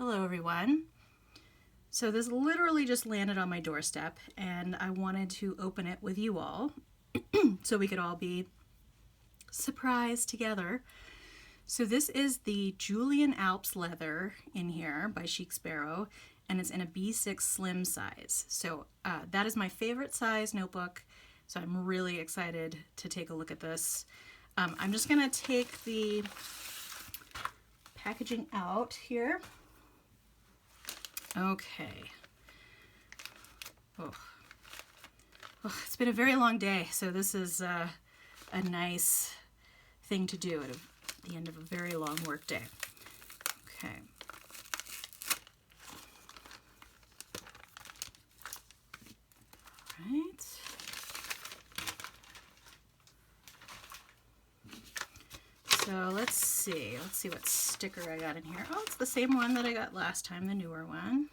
Hello everyone. So this literally just landed on my doorstep and I wanted to open it with you all so we could all be surprised together. So this is the Julian Alps leather in here by Chic Sparrow, and it's in a B6 slim size. So that is my favorite size notebook, so I'm really excited to take a look at this. I'm just gonna take the packaging out here. Okay. Oh, it's been a very long day, so this is a nice thing to do at the end of a very long work day. Okay. All right. So let's see what sticker I got in here. Oh, it's the same one that I got last time, the newer one.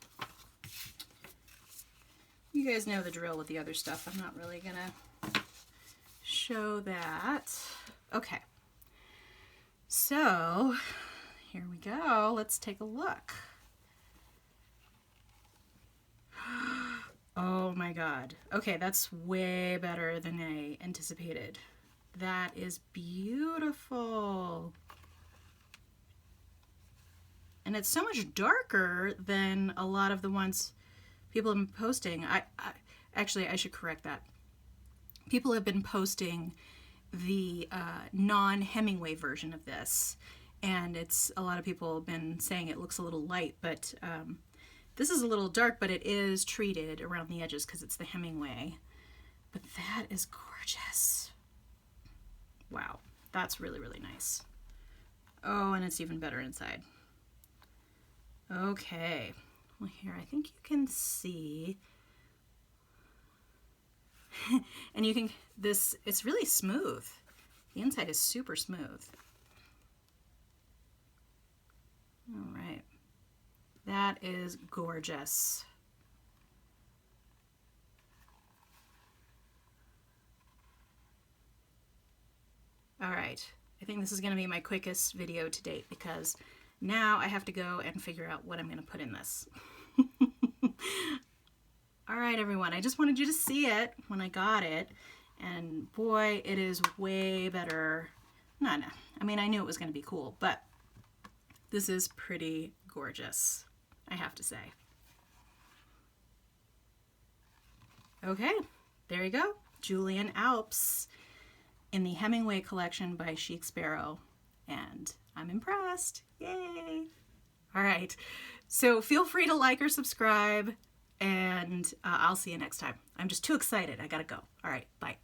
You guys know the drill with the other stuff. I'm not really gonna show that. Okay. So here we go. Let's take a look. Oh my God. Okay, that's way better than I anticipated. That is beautiful. And it's so much darker than a lot of the ones people have been posting. Actually, I should correct that. People have been posting the non-Hemingway version of this, and a lot of people have been saying it looks a little light, but this is a little dark, but it is treated around the edges because it's the Hemingway. But that is gorgeous. Wow, that's really, really nice. Oh, and it's even better inside. Okay, well here, I think you can see, and you can, it's really smooth. The inside is super smooth. All right, that is gorgeous. All right, I think this is gonna be my quickest video to date because now I have to go and figure out what I'm gonna put in this. All right, everyone, I just wanted you to see it when I got it, and boy, it is way better. No, I mean, I knew it was gonna be cool, but this is pretty gorgeous, I have to say. Okay, there you go, Julian Alps in the Hemingway collection by Chic Sparrow, and I'm impressed. Yay! All right, so feel free to like or subscribe, and I'll see you next time. I'm just too excited. I gotta go. All right, bye.